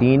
3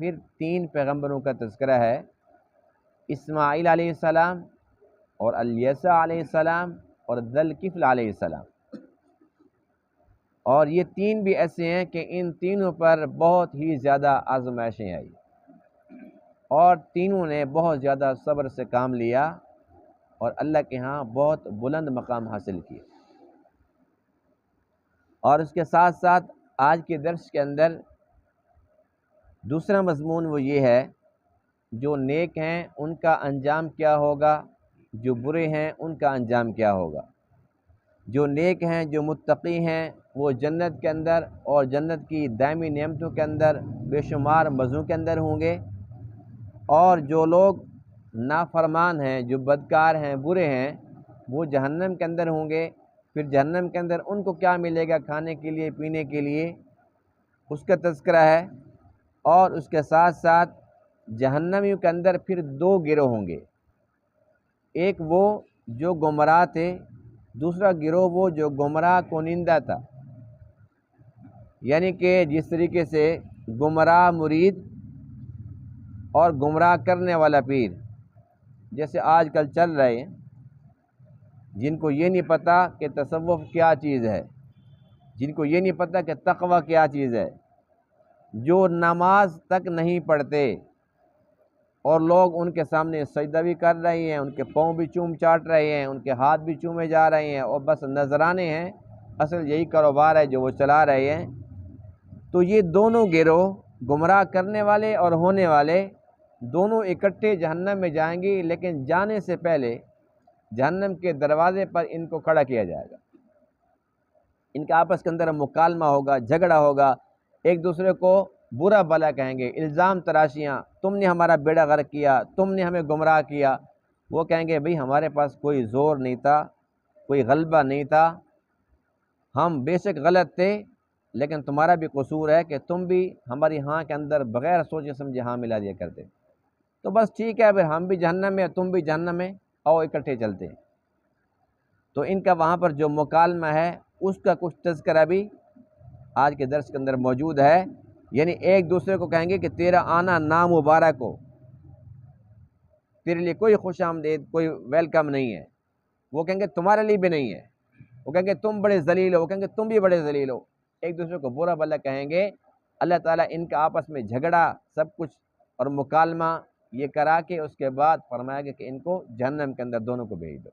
پھر 3 پیغمبروں کا تذکرہ ہے، اسماعیل علیہ السلام اور الیسع علیہ السلام اور ذوالکفل علیہ السلام، اور یہ 3 بھی ایسے ہیں کہ ان تینوں پر بہت ہی زیادہ آزمائشیں آئی اور تینوں نے بہت زیادہ صبر سے کام لیا اور اللہ کے ہاں بہت بلند مقام حاصل کیا۔ اور اس کے ساتھ ساتھ آج کے درس کے اندر دوسرا مضمون وہ یہ ہے، جو نیک ہیں ان کا انجام کیا ہوگا، جو برے ہیں ان کا انجام کیا ہوگا۔ جو نیک ہیں، جو متقی ہیں، وہ جنت کے اندر اور جنت کی دائمی نعمتوں کے اندر بے شمار مزوں کے اندر ہوں گے، اور جو لوگ نافرمان ہیں، جو بدکار ہیں، برے ہیں، وہ جہنم کے اندر ہوں گے۔ پھر جہنم کے اندر ان کو کیا ملے گا کھانے کے لیے، پینے کے لیے، اس کا تذکرہ ہے۔ اور اس کے ساتھ ساتھ جہنمیوں کے اندر پھر 2 گروہ ہوں گے، ایک وہ جو گمراہ تھے، دوسرا گروہ وہ جو گمراہ کنندہ تھا، یعنی کہ جس طریقے سے گمراہ مرید اور گمراہ کرنے والا پیر جیسے آج کل چل رہے ہیں، جن کو یہ نہیں پتہ کہ تصوف کیا چیز ہے، جن کو یہ نہیں پتہ کہ تقوی کیا چیز ہے، جو نماز تک نہیں پڑھتے اور لوگ ان کے سامنے سجدہ بھی کر رہے ہیں، ان کے پاؤں بھی چوم چاٹ رہے ہیں، ان کے ہاتھ بھی چومے جا رہے ہیں اور بس نذرانے ہیں، اصل یہی کاروبار ہے جو وہ چلا رہے ہیں۔ تو یہ دونوں گروہ، گمراہ کرنے والے اور ہونے والے، دونوں اکٹھے جہنم میں جائیں گے، لیکن جانے سے پہلے جہنم کے دروازے پر ان کو کھڑا کیا جائے گا۔ ان کا آپس کے اندر مکالمہ ہوگا، جھگڑا ہوگا، ایک دوسرے کو برا بھلا کہیں گے، الزام تراشیاں، تم نے ہمارا بیڑا غرق کیا، تم نے ہمیں گمراہ کیا۔ وہ کہیں گے بھئی ہمارے پاس کوئی زور نہیں تھا، کوئی غلبہ نہیں تھا، ہم بے شک غلط تھے، لیکن تمہارا بھی قصور ہے کہ تم بھی ہماری ہاں کے اندر بغیر سوچے سمجھے ہاں ملا دیا کرتے۔ تو بس ٹھیک ہے، پھر ہم بھی جہنم میں، تم بھی جہنم میں، آؤ اکٹھے چلتے ہیں۔ تو ان کا وہاں پر جو مکالمہ ہے اس کا کچھ تذکرہ بھی آج کے درس کے اندر موجود ہے، یعنی ایک دوسرے کو کہیں گے کہ تیرا آنا نامبارک ہو، تیرے لیے کوئی خوش آمدید، کوئی ویلکم نہیں ہے۔ وہ کہیں گے تمہارے لیے بھی نہیں ہے، وہ کہیں گے تم بڑے ذلیل ہو، وہ کہیں گے تم بھی بڑے ذلیل ہو، ایک دوسرے کو برا بھلا کہیں گے۔ اللہ تعالیٰ ان کا آپس میں جھگڑا سب کچھ اور مکالمہ یہ کرا کے اس کے بعد فرمایا گیا کہ ان کو جہنم کے اندر دونوں کو بھیج دو۔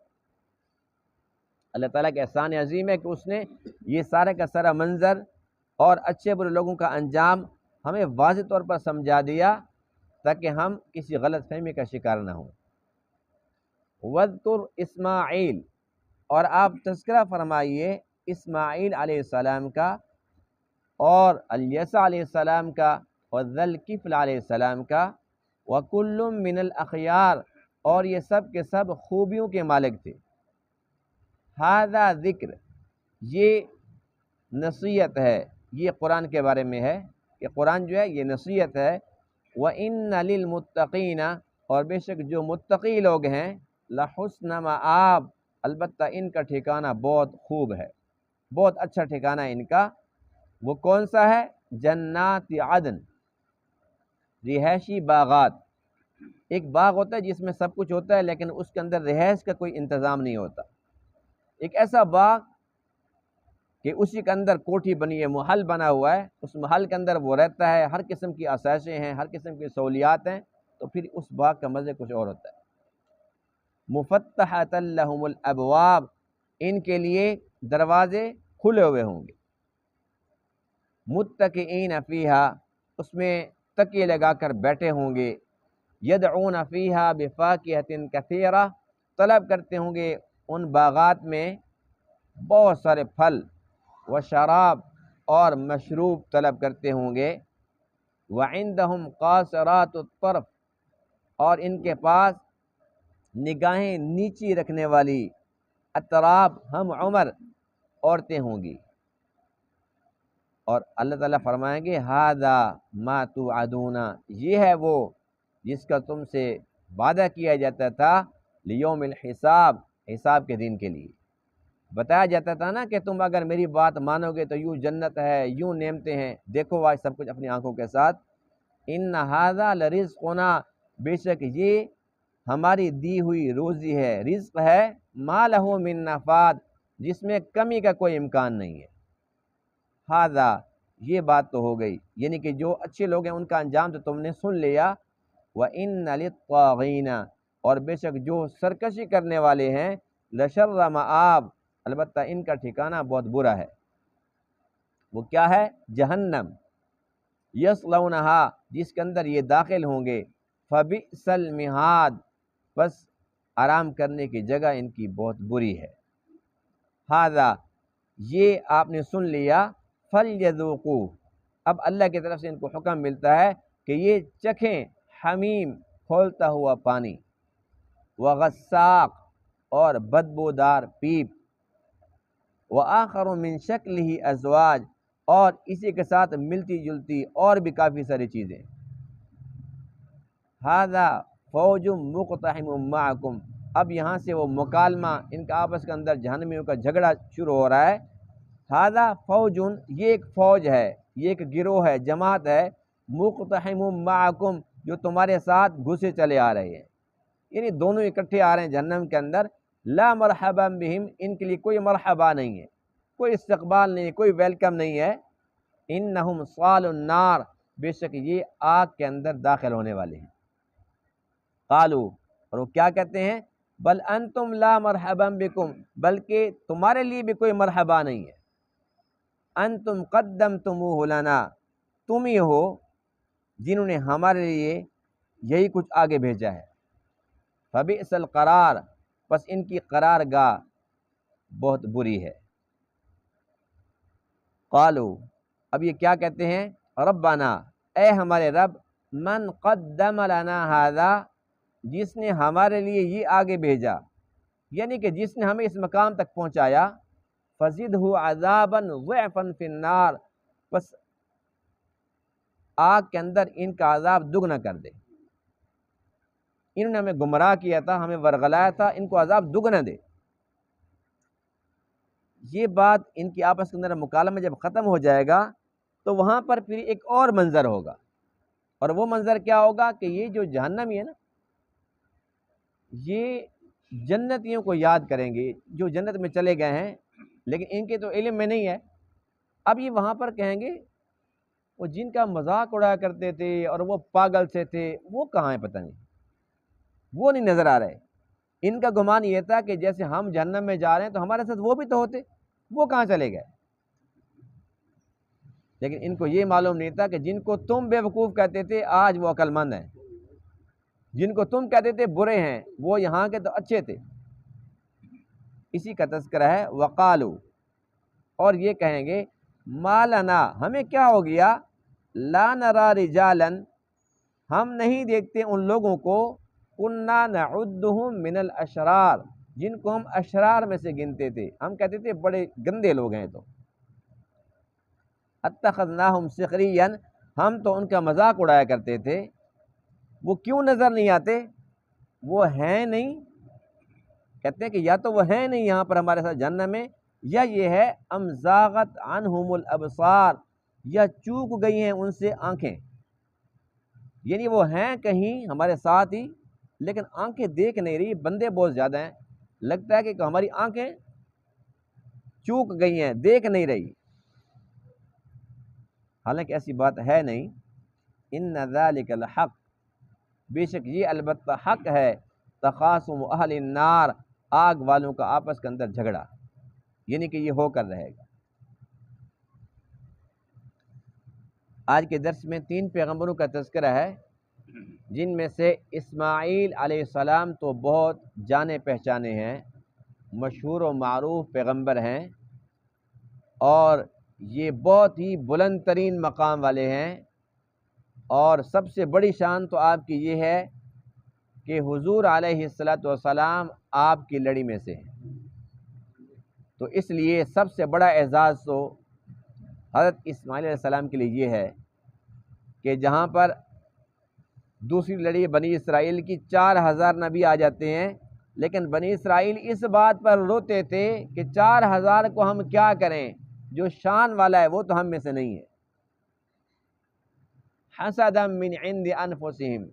اللہ تعالیٰ کے احسان عظیم ہے کہ اس نے یہ سارے کا سارا منظر اور اچھے برے لوگوں کا انجام ہمیں واضح طور پر سمجھا دیا تاکہ ہم کسی غلط فہمی کا شکار نہ ہوں۔ وَاذْكُرْ اسماعیل، اور آپ تذکرہ فرمائیے اسماعیل علیہ السلام کا اور الیسع علیہ السلام کا اور ذوالکفل علیہ السلام کا، وَكُلٌّ مِّنَ الْأَخْيَارِ، اور یہ سب کے سب خوبیوں کے مالک تھے۔ ھذا ذکر، یہ نصیحت ہے، یہ قرآن کے بارے میں ہے کہ قرآن جو ہے یہ نصیحت ہے۔ وَإِنَّ لِلْمُتَّقِينَ، اور بے شک جو متقی لوگ ہیں، لَحُسْنَ مآب، البتہ ان کا ٹھکانہ بہت خوب ہے، بہت اچھا ٹھکانہ ہے ان کا۔ وہ کون سا ہے؟ جنات عدن، رہائشی باغات۔ ایک باغ ہوتا ہے جس میں سب کچھ ہوتا ہے لیکن اس کے اندر رہائش کا کوئی انتظام نہیں ہوتا۔ ایک ایسا باغ کہ اسی کے اندر کوٹھی بنی ہے، محل بنا ہوا ہے، اس محل کے اندر وہ رہتا ہے، ہر قسم کی آسائشیں ہیں، ہر قسم کی سہولیات ہیں، تو پھر اس باغ کا مزے کچھ اور ہوتا ہے۔ مفتحۃ لہم الابواب، ان کے لیے دروازے کھلے ہوئے ہوں گے۔ متکئین فیہا، اس میں تکیے لگا کر بیٹھے ہوں گے۔ یدعون فیہا بفاکہۃ کثیرہ، طلب کرتے ہوں گے ان باغات میں بہت سارے پھل، و شراب، اور مشروب طلب کرتے ہوں گے۔ وعندہم قاصرات الطرف، اور ان کے پاس نگاہیں نیچی رکھنے والی اطراف ہم عمر عورتیں ہوں گی۔ اور اللہ تعالیٰ فرمائیں گے ھذا ما توعدون، یہ ہے وہ جس کا تم سے وعدہ کیا جاتا تھا، لیوم الحساب، حساب کے دن کے لیے بتایا جاتا تھا نا کہ تم اگر میری بات مانو گے تو یوں جنت ہے، یوں نعمتیں ہیں، دیکھو آج سب کچھ اپنی آنکھوں کے ساتھ۔ ان ھذا لرزقنا، بے شک یہ ہماری دی ہوئی روزی ہے، رزق ہے، ما لہ من نفاد، جس میں کمی کا کوئی امکان نہیں ہے۔ ھذا، یہ بات تو ہو گئی، یعنی کہ جو اچھے لوگ ہیں ان کا انجام تو تم نے سن لیا۔ وَإِنَّ لِلطَّاغِينَ، اور بے شک جو سرکشی کرنے والے ہیں، لَشَرَّ مآب، البتہ ان کا ٹھکانہ بہت برا ہے۔ وہ کیا ہے؟ جہنم، یصلونہا، جس کے اندر یہ داخل ہوں گے، فبئس المہاد، بس آرام کرنے کی جگہ ان کی بہت بری ہے۔ ھذا، یہ آپ نے سن لیا، فَلْيَذُوقُوا، اب اللہ کی طرف سے ان کو حکم ملتا ہے کہ یہ چکھیں حمیم، کھولتا ہوا پانی، وغساق، اور بدبودار پیپ، وآخر من شکلہ ازواج، اور اسی کے ساتھ ملتی جلتی اور بھی کافی ساری چیزیں۔ ھذا فوج مقتحم معکم، اب یہاں سے وہ مکالمہ ان کا آپس کے اندر جہنمیوں کا جھگڑا شروع ہو رہا ہے۔ ھذا فوج، یہ ایک فوج ہے، یہ ایک گروہ ہے، جماعت ہے، مقتحم معکم، جو تمہارے ساتھ گھسے چلے آ رہے ہیں، یعنی دونوں اکٹھے آ رہے ہیں جہنم کے اندر۔ لا مرحبا بہم، ان کے لیے کوئی مرحبا نہیں ہے، کوئی استقبال نہیں ہے، کوئی ویلکم نہیں ہے۔ انہم صال النار، بے شک یہ آگ کے اندر داخل ہونے والے ہیں۔ قالو، اور وہ کیا کہتے ہیں؟ بل انتم لا مرحبا بکم، بلکہ تمہارے لیے بھی کوئی مرحبا نہیں ہے۔ انتم قدمتموہ لنا، تم ہی ہو جنہوں نے ہمارے لیے یہی کچھ آگے بھیجا ہے۔ فبئس القرار، پس ان کی قرار گاہ بہت بری ہے۔ قالو، اب یہ کیا کہتے ہیں؟ ربنا، اے ہمارے رب، من قدم لنا ھذا، جس نے ہمارے لیے یہ آگے بھیجا، یعنی کہ جس نے ہمیں اس مقام تک پہنچایا، فزدہ عذابا ضعفا فی النار، بس آگ کے اندر ان کا عذاب دگنا کر دے۔ انہوں نے ہمیں گمراہ کیا تھا، ہمیں ورغلایا تھا، ان کو عذاب دگنا دے۔ یہ بات ان کی آپس کے اندر مکالمہ جب ختم ہو جائے گا تو وہاں پر پھر ایک اور منظر ہوگا، اور وہ منظر کیا ہوگا کہ یہ جو جہنمی ہے نا، یہ جنتیوں کو یاد کریں گے جو جنت میں چلے گئے ہیں، لیکن ان کے تو علم میں نہیں ہے۔ اب یہ وہاں پر کہیں گے وہ جن کا مذاق اڑایا کرتے تھے اور وہ پاگل سے تھے، وہ کہاں ہیں؟ پتہ نہیں، وہ نہیں نظر آ رہے۔ ان کا گمان یہ تھا کہ جیسے ہم جہنم میں جا رہے ہیں تو ہمارے ساتھ وہ بھی تو ہوتے، وہ کہاں چلے گئے؟ لیکن ان کو یہ معلوم نہیں تھا کہ جن کو تم بے وقوف کہتے تھے آج وہ عقل مند ہیں، جن کو تم کہتے تھے برے ہیں وہ یہاں کے تو اچھے تھے۔ اسی کا تذکرہ ہے۔ وقالو، اور یہ کہیں گے، ما لنا، ہمیں کیا ہو گیا، لا نرا رجالا، ہم نہیں دیکھتے ان لوگوں کو، کننا نعدہم من الاشرار، جن کو ہم اشرار میں سے گنتے تھے، ہم کہتے تھے بڑے گندے لوگ ہیں تو۔ اتخذناہم سخریا، ہم تو ان کا مذاق اڑایا کرتے تھے۔ وہ کیوں نظر نہیں آتے؟ وہ ہیں نہیں، کہتے ہیں کہ یا تو وہ ہیں نہیں یہاں پر ہمارے ساتھ جہنم میں، یا یہ ہے ام زاغت عنہم الابصار، یا چوک گئی ہیں ان سے آنکھیں، یعنی وہ ہیں کہیں ہمارے ساتھ ہی لیکن آنکھیں دیکھ نہیں رہی، بندے بہت زیادہ ہیں، لگتا ہے کہ ہماری آنکھیں چوک گئی ہیں، دیکھ نہیں رہی، حالانکہ ایسی بات ہے نہیں۔ ان ذالک الحق، بے شک یہ البتہ حق ہے، تخاصم اہل النار، آگ والوں کا آپس کے اندر جھگڑا، یعنی کہ یہ ہو کر رہے گا۔ آج کے درس میں 3 پیغمبروں کا تذکرہ ہے، جن میں سے اسماعیل علیہ السلام تو بہت جانے پہچانے ہیں، مشہور و معروف پیغمبر ہیں، اور یہ بہت ہی بلند ترین مقام والے ہیں، اور سب سے بڑی شان تو آپ کی یہ ہے کہ حضور علیہ السلام آپ کی لڑی میں سے ہیں، تو اس لیے سب سے بڑا اعزاز تو حضرت اسماعیل علیہ السلام کے لیے یہ ہے کہ جہاں پر دوسری لڑی بنی اسرائیل کی 4000 نبی آ جاتے ہیں، لیکن بنی اسرائیل اس بات پر روتے تھے کہ 4000 کو ہم کیا کریں، جو شان والا ہے وہ تو ہم میں سے نہیں ہے۔ حسدا من عند انفسہم،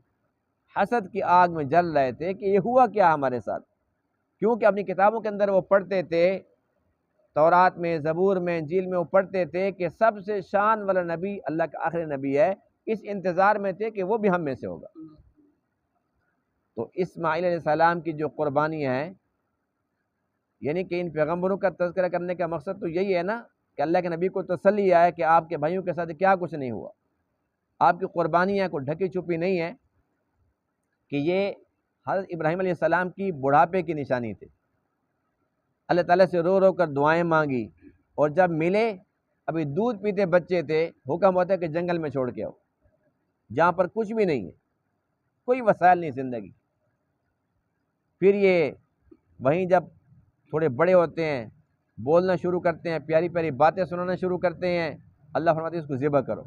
حسد کی آگ میں جل رہے تھے کہ یہ ہوا کیا ہمارے ساتھ، کیونکہ اپنی کتابوں کے اندر وہ پڑھتے تھے، تورات میں، زبور میں، انجیل میں وہ پڑھتے تھے کہ سب سے شان والا نبی اللہ کا آخری نبی ہے، اس انتظار میں تھے کہ وہ بھی ہم میں سے ہوگا۔ تو اسماعیل علیہ السلام کی جو قربانیاں ہیں، یعنی کہ ان پیغمبروں کا تذکرہ کرنے کا مقصد تو یہی ہے نا کہ اللہ کے نبی کو تسلی آئے کہ آپ کے بھائیوں کے ساتھ کیا کچھ نہیں ہوا، آپ کی قربانیاں کوئی ڈھکی چھپی نہیں ہے، کہ یہ حضرت ابراہیم علیہ السلام کی بڑھاپے کی نشانی تھی۔ اللہ تعالیٰ سے رو رو کر دعائیں مانگی، اور جب ملے ابھی دودھ پیتے بچے تھے، حکم ہوتا ہے کہ جنگل میں چھوڑ کے آؤ، جہاں پر کچھ بھی نہیں ہے، کوئی وسائل نہیں زندگی۔ پھر یہ وہیں جب تھوڑے بڑے ہوتے ہیں، بولنا شروع کرتے ہیں، پیاری پیاری باتیں سنانا شروع کرتے ہیں، اللہ فرماتے ہیں اس کو ذبح کرو۔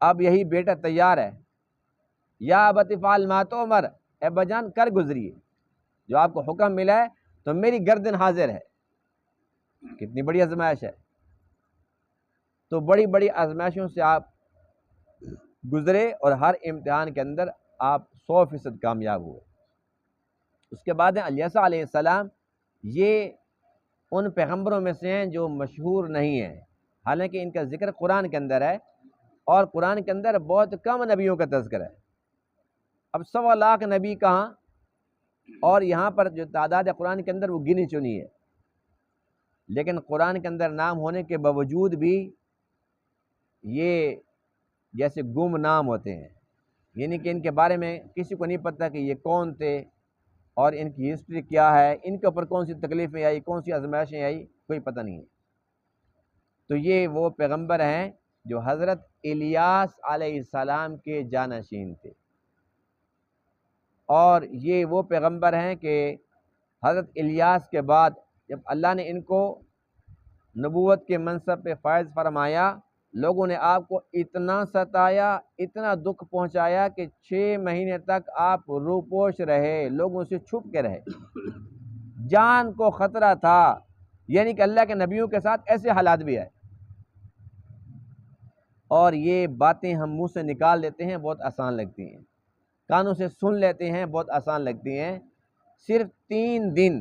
اب یہی بیٹا تیار ہے، یا ابت افعل ما تؤمر، اے ابا جان کر گزریے، جو آپ کو حکم ملا ہے تو میری گردن حاضر ہے۔ کتنی بڑی آزمائش ہے۔ تو بڑی بڑی آزمائشوں سے آپ گزرے اور ہر امتحان کے اندر آپ 100% کامیاب ہوئے۔ اس کے بعد الیسع علیہ السلام، یہ ان پیغمبروں میں سے ہیں جو مشہور نہیں ہیں، حالانکہ ان کا ذکر قرآن کے اندر ہے، اور قرآن کے اندر بہت کم نبیوں کا تذکرہ ہے۔ اب 1.25 لاکھ نبی کہاں، اور یہاں پر جو تعداد ہے قرآن کے اندر وہ گنی چنی ہے، لیکن قرآن کے اندر نام ہونے کے باوجود بھی یہ جیسے گم نام ہوتے ہیں، یعنی کہ ان کے بارے میں کسی کو نہیں پتہ کہ یہ کون تھے اور ان کی ہسٹری کیا ہے، ان کے اوپر کون سی تکلیفیں آئی، کون سی آزمائشیں آئی، کوئی پتہ نہیں ہے۔ تو یہ وہ پیغمبر ہیں جو حضرت الیاس علیہ السلام کے جانشین تھے، اور یہ وہ پیغمبر ہیں کہ حضرت الیاس کے بعد جب اللہ نے ان کو نبوت کے منصب پہ فائز فرمایا، لوگوں نے آپ کو اتنا ستایا، اتنا دکھ پہنچایا کہ 6 مہینے تک آپ روپوش رہے، لوگوں سے چھپ کے رہے، جان کو خطرہ تھا، یعنی کہ اللہ کے نبیوں کے ساتھ ایسے حالات بھی آئے۔ اور یہ باتیں ہم منہ سے نکال دیتے ہیں، بہت آسان لگتی ہیں، کانوں سے سن لیتے ہیں، بہت آسان لگتی ہیں۔ صرف 3 دن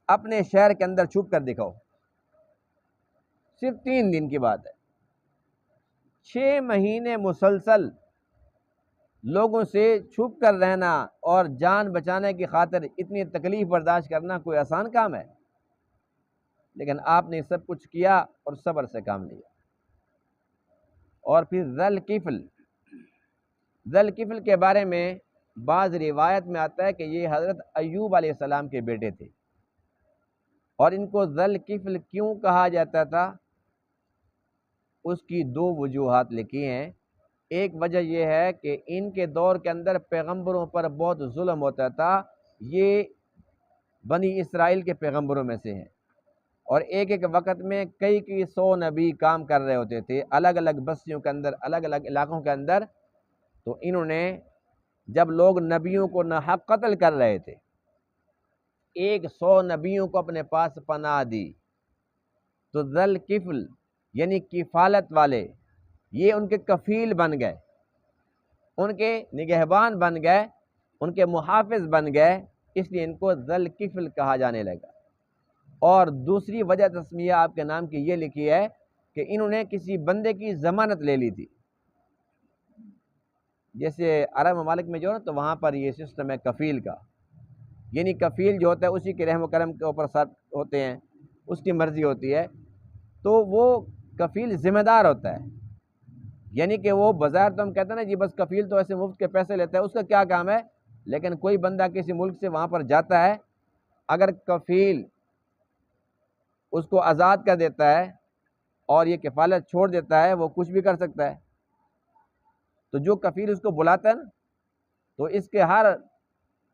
اپنے شہر کے اندر چھپ کر دکھاؤ، صرف 3 دن کی بات ہے، 6 مہینے مسلسل لوگوں سے چھپ کر رہنا اور جان بچانے کی خاطر اتنی تکلیف برداشت کرنا کوئی آسان کام ہے؟ لیکن آپ نے سب کچھ کیا اور صبر سے کام لیا۔ اور پھر ذوالکفل کے بارے میں بعض روایت میں آتا ہے کہ یہ حضرت ایوب علیہ السلام کے بیٹے تھے، اور ان کو ذوالکفل کیوں کہا جاتا تھا، اس کی 2 وجوہات لکھی ہیں۔ ایک وجہ یہ ہے کہ ان کے دور کے اندر پیغمبروں پر بہت ظلم ہوتا تھا، یہ بنی اسرائیل کے پیغمبروں میں سے ہیں، اور ایک وقت میں کئی 100 نبی کام کر رہے ہوتے تھے الگ الگ بستیوں کے اندر، الگ الگ علاقوں کے اندر۔ تو انہوں نے جب لوگ نبیوں کو ناحق قتل کر رہے تھے، 100 نبیوں کو اپنے پاس پناہ دی، تو ذوالکفل یعنی کفالت والے، یہ ان کے کفیل بن گئے، ان کے نگہبان بن گئے، ان کے محافظ بن گئے، اس لیے ان کو ذوالکفل کہا جانے لگا۔ اور دوسری وجہ تسمیہ آپ کے نام کی یہ لکھی ہے کہ انہوں نے کسی بندے کی ضمانت لے لی تھی، جیسے عرب ممالک میں جو ہے تو وہاں پر یہ سسٹم ہے کفیل کا، یعنی کفیل جو ہوتا ہے اسی کے رحم و کرم کے اوپر ساتھ ہوتے ہیں، اس کی مرضی ہوتی ہے، تو وہ کفیل ذمہ دار ہوتا ہے، یعنی کہ وہ بظاہر تو ہم کہتے ہیں نا جی بس کفیل تو ایسے مفت کے پیسے لیتا ہے، اس کا کیا کام ہے، لیکن کوئی بندہ کسی ملک سے وہاں پر جاتا ہے، اگر کفیل اس کو آزاد کر دیتا ہے اور یہ کفالت چھوڑ دیتا ہے، وہ کچھ بھی کر سکتا ہے۔ تو جو کفیل اس کو بلاتا ہے نا، تو اس کے ہر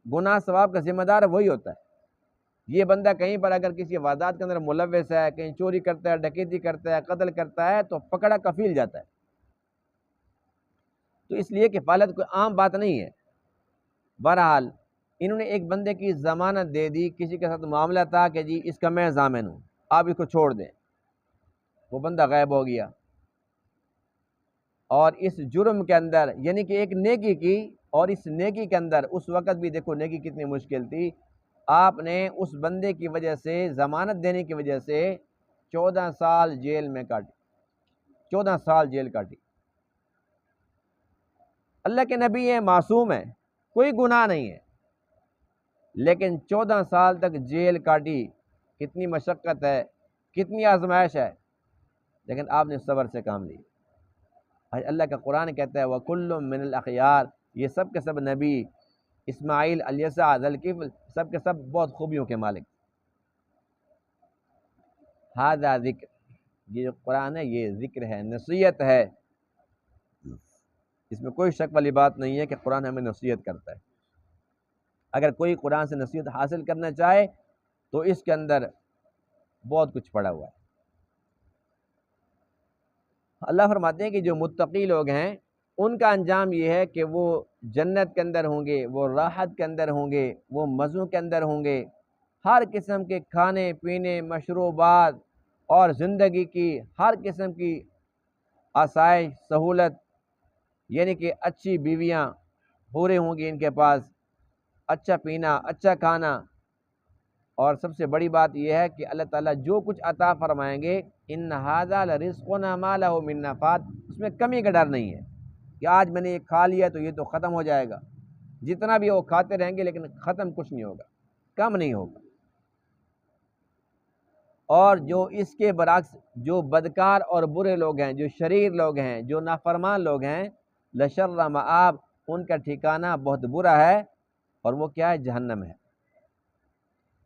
گناہ ثواب کا ذمہ دار وہی ہوتا ہے۔ یہ بندہ کہیں پر اگر کسی واردات کے اندر ملوث ہے، کہیں چوری کرتا ہے، ڈکیتی کرتا ہے، قتل کرتا ہے، تو پکڑا کفیل جاتا ہے۔ تو اس لیے کفالت کوئی عام بات نہیں ہے۔ بہرحال انہوں نے ایک بندے کی ضمانت دے دی، کسی کے ساتھ معاملہ تھا کہ جی اس کا میں ضامن ہوں، آپ اس کو چھوڑ دیں، وہ بندہ غائب ہو گیا، اور اس جرم کے اندر یعنی کہ ایک نیکی کی، اور اس نیکی کے اندر اس وقت بھی دیکھو نیکی کتنی مشکل تھی، آپ نے اس بندے کی وجہ سے ضمانت دینے کی وجہ سے 14 سال جیل میں کاٹی، 14 سال جیل کاٹی۔ اللہ کے نبی ہیں، معصوم ہیں، کوئی گناہ نہیں ہے، لیکن 14 سال تک جیل کاٹی۔ کتنی مشقت ہے، کتنی آزمائش ہے، لیکن آپ نے صبر سے کام لی۔ اللہ کا قرآن کہتا ہے وَكُلٌّ مِّنَ الْأَخْيَارِ، یہ سب کے سب نبی، اسماعیل، الیسع، ذوالکفل، سب کے سب بہت خوبیوں کے مالک۔ ھذا ذکر، یہ جو قرآن ہے یہ ذکر ہے، نصیحت ہے، اس میں کوئی شک والی بات نہیں ہے کہ قرآن ہمیں نصیحت کرتا ہے۔ اگر کوئی قرآن سے نصیحت حاصل کرنا چاہے تو اس کے اندر بہت کچھ پڑا ہوا ہے۔ اللہ فرماتے ہیں کہ جو متقی لوگ ہیں ان کا انجام یہ ہے کہ وہ جنت کے اندر ہوں گے، وہ راحت کے اندر ہوں گے، وہ مزوں کے اندر ہوں گے، ہر قسم کے کھانے پینے، مشروبات اور زندگی کی ہر قسم کی آسائش، سہولت، یعنی کہ اچھی بیویاں پورے ہوں گی ان کے پاس، اچھا پینا، اچھا کھانا، اور سب سے بڑی بات یہ ہے کہ اللہ تعالیٰ جو کچھ عطا فرمائیں گے ان ھذا لرزقنا ما لہ من نفاد، اس میں کمی کا ڈر نہیں ہے کہ آج میں نے یہ کھا لیا تو یہ تو ختم ہو جائے گا، جتنا بھی وہ کھاتے رہیں گے لیکن ختم کچھ نہیں ہوگا، کم نہیں ہوگا۔ اور جو اس کے برعکس جو بدکار اور برے لوگ ہیں، جو شریر لوگ ہیں، جو نافرمان لوگ ہیں، لشر مآب، ان کا ٹھکانہ بہت برا ہے، اور وہ کیا ہے؟ جہنم ہے۔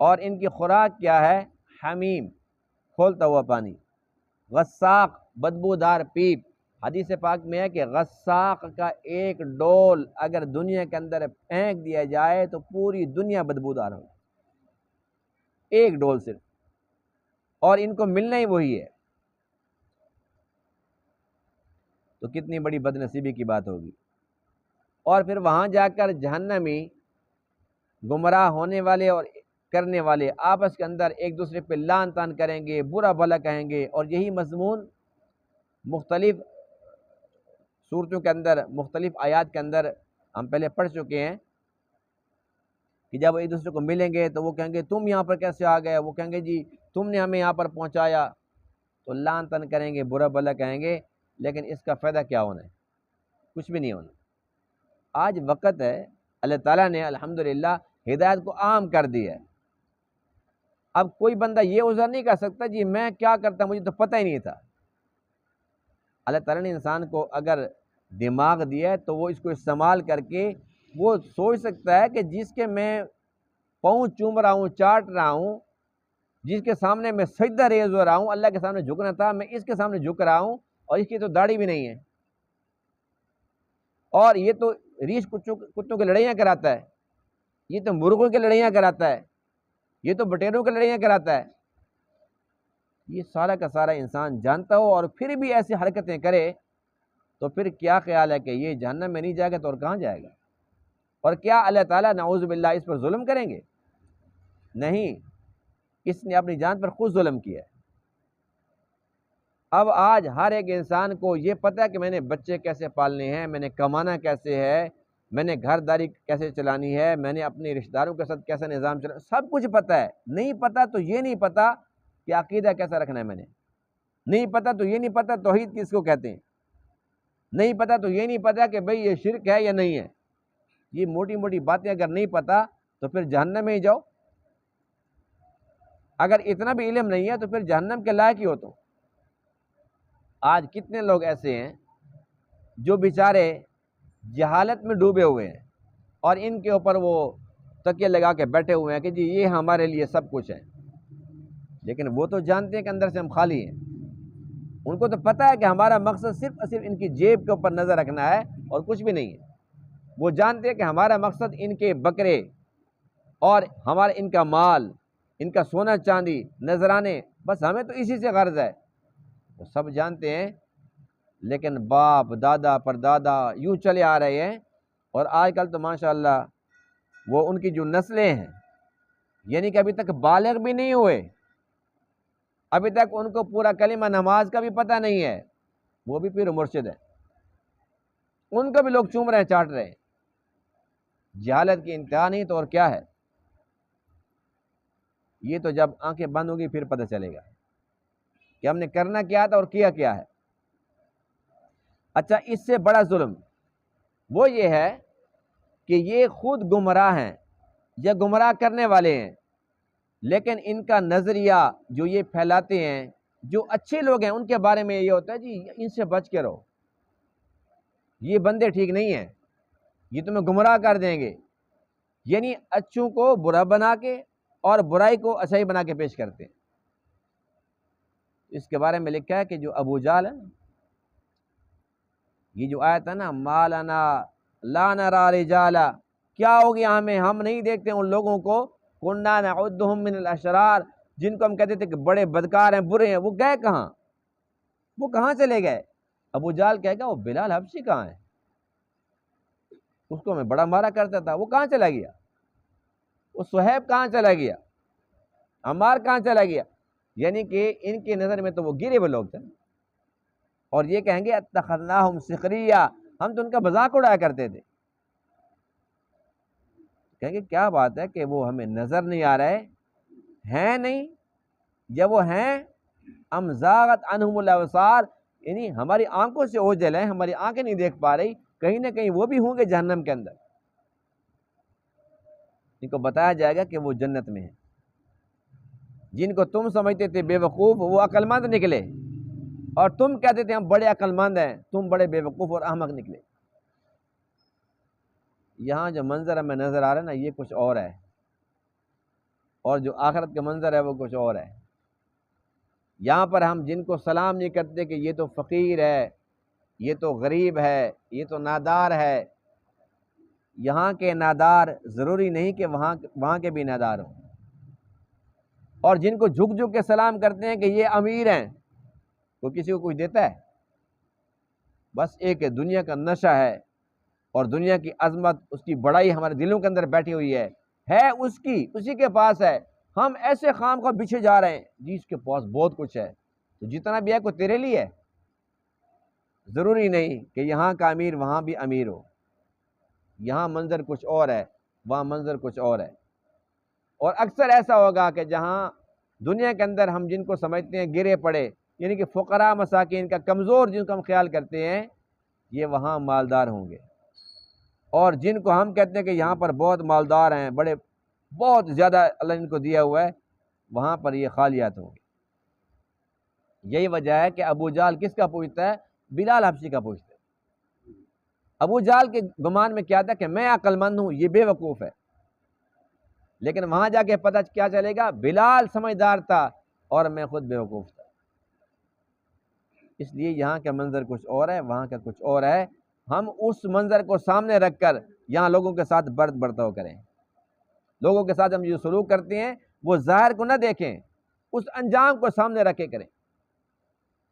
اور ان کی خوراک کیا ہے؟ حمیم، کھولتا ہوا پانی، غساق، بدبودار پیپ۔ حدیث پاک میں ہے کہ غساق کا ایک ڈول اگر دنیا کے اندر پھینک دیا جائے تو پوری دنیا بدبودار ہو، ایک ڈول صرف، اور ان کو ملنا ہی وہی ہے، تو کتنی بڑی بد نصیبی کی بات ہوگی۔ اور پھر وہاں جا کر جہنمی گمراہ ہونے والے اور کرنے والے آپس کے اندر ایک دوسرے پہ لعن طعن کریں گے، برا بھلا کہیں گے، اور یہی مضمون مختلف صورتوں کے اندر، مختلف آیات کے اندر ہم پہلے پڑھ چکے ہیں کہ جب وہ ایک دوسرے کو ملیں گے تو وہ کہیں گے تم یہاں پر کیسے آ گئے، وہ کہیں گے جی تم نے ہمیں یہاں پر پہنچایا، تو لعن طعن کریں گے، برا بھلا کہیں گے، لیکن اس کا فائدہ کیا ہونا ہے؟ کچھ بھی نہیں ہونا۔ آج وقت ہے، اللہ تعالیٰ نے الحمدللہ ہدایت کو عام کر دی ہے۔ اب کوئی بندہ یہ عذر نہیں کر سکتا جی میں کیا کرتا مجھے تو پتہ ہی نہیں تھا۔ اللہ تعالیٰ نے انسان کو اگر دماغ دیا ہے تو وہ اس کو استعمال کر کے وہ سوچ سکتا ہے کہ جس کے میں پاؤں چوم رہا ہوں، چاٹ رہا ہوں، جس کے سامنے میں سجدہ ریز ہو رہا ہوں، اللہ کے سامنے جھکنا تھا، میں اس کے سامنے جھک رہا ہوں، اور اس کی تو داڑھی بھی نہیں ہے، اور یہ تو ریچھ کتوں کی لڑائیاں کراتا ہے، یہ تو مرغوں کی لڑائیاں کراتا ہے، یہ تو بٹیروں کی لڑائیاں کراتا ہے، یہ سارا کا سارا انسان جانتا ہو اور پھر بھی ایسی حرکتیں کرے، تو پھر کیا خیال ہے کہ یہ جہنم میں نہیں جائے گا تو اور کہاں جائے گا؟ اور کیا اللہ تعالیٰ نعوذ باللہ اس پر ظلم کریں گے؟ نہیں، اس نے اپنی جان پر خود ظلم کیا ہے۔ اب آج ہر ایک انسان کو یہ پتہ ہے کہ میں نے بچے کیسے پالنے ہیں، میں نے کمانا کیسے ہے، میں نے گھر داری کیسے چلانی ہے، میں نے اپنے رشتہ داروں کے ساتھ کیسا نظام چلانا، سب کچھ پتہ ہے۔ نہیں پتہ تو یہ نہیں پتہ کہ عقیدہ کیسا رکھنا ہے، میں نے نہیں پتہ تو یہ نہیں پتہ توحید کس کو کہتے ہیں، نہیں پتہ تو یہ نہیں پتہ کہ بھئی یہ شرک ہے یا نہیں ہے۔ یہ موٹی موٹی باتیں اگر نہیں پتہ تو پھر جہنم میں ہی جاؤ۔ اگر اتنا بھی علم نہیں ہے تو پھر جہنم کے لائق ہی ہو تو۔ آج کتنے لوگ ایسے ہیں جو بیچارے جہالت میں ڈوبے ہوئے ہیں اور ان کے اوپر وہ تکیے لگا کے بیٹھے ہوئے ہیں کہ جی یہ ہمارے لیے سب کچھ ہے، لیکن وہ تو جانتے ہیں کہ اندر سے ہم خالی ہیں۔ ان کو تو پتہ ہے کہ ہمارا مقصد صرف اور صرف ان کی جیب کے اوپر نظر رکھنا ہے اور کچھ بھی نہیں ہے۔ وہ جانتے ہیں کہ ہمارا مقصد ان کے بکرے اور ہمارا ان کا مال، ان کا سونا چاندی، نذرانے، بس ہمیں تو اسی سے غرض ہے، وہ سب جانتے ہیں، لیکن باپ دادا پردادا یوں چلے آ رہے ہیں، اور آج کل تو ماشاءاللہ وہ ان کی جو نسلیں ہیں یعنی کہ ابھی تک بالغ بھی نہیں ہوئے، ابھی تک ان کو پورا کلمہ نماز کا بھی پتہ نہیں ہے، وہ بھی پیر مرشد ہے، ان کو بھی لوگ چوم رہے ہیں، چاٹ رہے ہیں۔ جہالت کی انتہا نہیں تو اور کیا ہے؟ یہ تو جب آنکھیں بند ہوگی پھر پتہ چلے گا کہ ہم نے کرنا کیا تھا اور کیا کیا ہے۔ اچھا، اس سے بڑا ظلم وہ یہ ہے کہ یہ خود گمراہ ہیں یا گمراہ کرنے والے ہیں، لیکن ان کا نظریہ جو یہ پھیلاتے ہیں، جو اچھے لوگ ہیں ان کے بارے میں یہ ہوتا ہے جی ان سے بچ کے رہو، یہ بندے ٹھیک نہیں ہیں، یہ تمہیں گمراہ کر دیں گے۔ یعنی اچھوں کو برا بنا کے اور برائی کو اچھائی بنا کے پیش کرتے ہیں۔ اس کے بارے میں لکھا ہے کہ جو ابو جہل ہے، یہ جو آیت ہے نا مالنا لا نرى رجالا، کیا ہو گیا ہمیں، ہم نہیں دیکھتے ان لوگوں کو، کننا نعدهم من الاشرار، جن کو ہم کہتے تھے کہ بڑے بدکار ہیں، برے ہیں، وہ گئے کہاں؟ وہ کہاں چلے گئے؟ ابو جہل کہے گا وہ بلال حبشی کہاں ہے؟ اس کو میں بڑا مارا کرتا تھا، وہ کہاں چلا گیا؟ وہ صہیب کہاں چلا گیا؟ عمار کہاں چلا گیا؟ یعنی کہ ان کی نظر میں تو وہ گرے ہوئے لوگ تھے، اور یہ کہیں گے اتخذناہم سخریہ، ہم تو ان کا مذاق اڑایا کرتے تھے۔ کہیں گے کیا بات ہے کہ وہ ہمیں نظر نہیں آ رہے ہیں نہیں، یا وہ ہیں ام زاغت عنہم الابصار، یعنی ہماری آنکھوں سے اوجھل ہیں، ہماری آنکھیں نہیں دیکھ پا رہی، کہیں نہ کہیں وہ بھی ہوں گے جہنم کے اندر۔ ان کو بتایا جائے گا کہ وہ جنت میں ہیں۔ جن کو تم سمجھتے تھے بے وقوف، وہ عقل مند نکلے، اور تم کہتے تھے ہم بڑے عقل مند ہیں، تم بڑے بے وقوف اور احمق نکلے۔ یہاں جو منظر ہمیں نظر آ رہا ہے نا یہ کچھ اور ہے، اور جو آخرت کا منظر ہے وہ کچھ اور ہے۔ یہاں پر ہم جن کو سلام نہیں کرتے کہ یہ تو فقیر ہے، یہ تو غریب ہے، یہ تو نادار ہے، یہاں کے نادار ضروری نہیں کہ وہاں کے بھی نادار ہوں۔ اور جن کو جھک جھک کے سلام کرتے ہیں کہ یہ امیر ہیں، وہ کسی کو کچھ دیتا ہے؟ بس ایک دنیا کا نشہ ہے، اور دنیا کی عظمت، اس کی بڑائی ہمارے دلوں کے اندر بیٹھی ہوئی ہے اس کی، اسی کے پاس ہے۔ ہم ایسے خام خواہ پیچھے جا رہے ہیں جی اس کے پاس بہت کچھ ہے، تو جتنا بھی ہے کوئی تیرے لیے ہے؟ ضروری نہیں کہ یہاں کا امیر وہاں بھی امیر ہو، یہاں منظر کچھ اور ہے، وہاں منظر کچھ اور ہے۔ اور اکثر ایسا ہوگا کہ جہاں دنیا کے اندر ہم جن کو سمجھتے ہیں گرے پڑے، یعنی کہ فقراء مساکین کا کمزور جن کو ہم خیال کرتے ہیں، یہ وہاں مالدار ہوں گے، اور جن کو ہم کہتے ہیں کہ یہاں پر بہت مالدار ہیں، بڑے بہت زیادہ اللہ ان کو دیا ہوا ہے، وہاں پر یہ خالیات ہوں گے۔ یہی وجہ ہے کہ ابو جہل کس کا پوچھتا ہے؟ بلال حبشی کا پوچھتا ہے۔ ابو جہل کے گمان میں کیا تھا کہ میں عقل مند ہوں، یہ بے وقوف ہے، لیکن وہاں جا کے پتہ کیا چلے گا بلال سمجھدار تھا اور میں خود بے وقوف تھا۔ اس لیے یہاں کا منظر کچھ اور ہے، وہاں کا کچھ اور ہے۔ ہم اس منظر کو سامنے رکھ کر یہاں لوگوں کے ساتھ برتاؤ کریں، لوگوں کے ساتھ ہم جو سلوک کرتے ہیں وہ ظاہر کو نہ دیکھیں، اس انجام کو سامنے رکھے کریں۔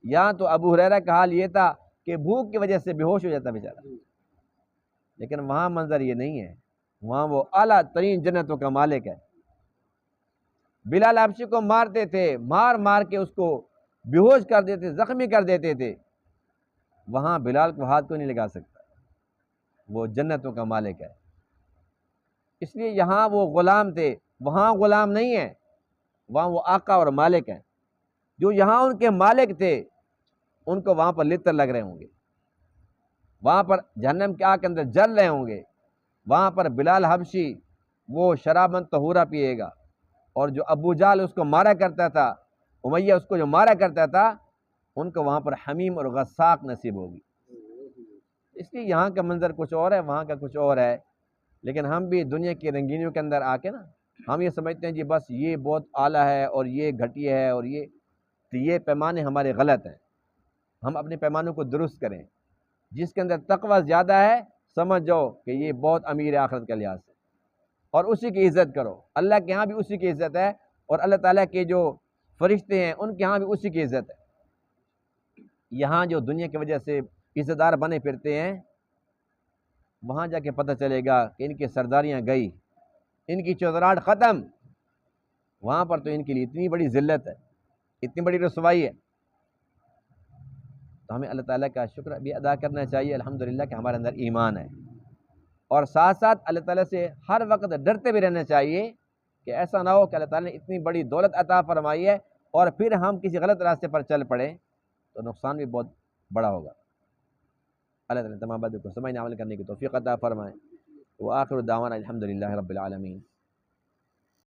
یہاں تو ابو ہریرہ کا حال یہ تھا کہ بھوک کی وجہ سے بے ہوش ہو جاتا بیچارہ، لیکن وہاں منظر یہ نہیں ہے، وہاں وہ اعلیٰ ترین جنتوں کا مالک ہے۔ بلال حبشی کو مارتے تھے، مار مار کے اس کو بے ہوش کر دیتے، زخمی کر دیتے تھے، وہاں بلال کو ہاتھ کو نہیں لگا سکتا، وہ جنتوں کا مالک ہے۔ اس لیے یہاں وہ غلام تھے، وہاں غلام نہیں ہیں، وہاں وہ آقا اور مالک ہیں۔ جو یہاں ان کے مالک تھے ان کو وہاں پر لتر لگ رہے ہوں گے، وہاں پر جہنم کی آگ کے اندر جل رہے ہوں گے، وہاں پر بلال حبشی وہ شرابن طہورا پیے گا، اور جو ابو جہل اس کو مارا کرتا تھا، امیہ اس کو جو مارا کرتا تھا، ان کو وہاں پر حمیم اور غساق نصیب ہوگی۔ اس لیے یہاں کا منظر کچھ اور ہے، وہاں کا کچھ اور ہے، لیکن ہم بھی دنیا کی رنگینیوں کے اندر آ کے نا ہم یہ سمجھتے ہیں جی بس یہ بہت اعلیٰ ہے اور یہ گھٹیا ہے، اور یہ پیمانے ہمارے غلط ہیں۔ ہم اپنے پیمانوں کو درست کریں۔ جس کے اندر تقوی زیادہ ہے سمجھ جاؤ کہ یہ بہت امیر ہے آخرت کے لحاظ سے، اور اسی کی عزت کرو۔ اللہ کے ہاں بھی اسی کی عزت ہے، اور اللہ تعالیٰ کے جو فرشتے ہیں ان کے ہاں بھی اسی کی عزت ہے۔ یہاں جو دنیا کی وجہ سے عزت دار بنے پھرتے ہیں، وہاں جا کے پتہ چلے گا کہ ان کی سرداریاں گئی، ان کی چودراہٹ ختم، وہاں پر تو ان کے لیے اتنی بڑی ذلت ہے، اتنی بڑی رسوائی ہے۔ تو ہمیں اللہ تعالیٰ کا شکر بھی ادا کرنا چاہیے الحمدللہ کہ ہمارے اندر ایمان ہے، اور ساتھ ساتھ اللہ تعالیٰ سے ہر وقت ڈرتے بھی رہنا چاہیے کہ ایسا نہ ہو کہ اللہ تعالیٰ نے اتنی بڑی دولت عطا فرمائی ہے اور پھر ہم کسی غلط راستے پر چل پڑیں تو نقصان بھی بہت بڑا ہوگا۔ اللہ تعالیٰ تمام باتوں کو سمجھنے عمل کرنے کی توفیق عطا فرمائے۔ وآخر دعوانا الحمدللہ رب العالمین۔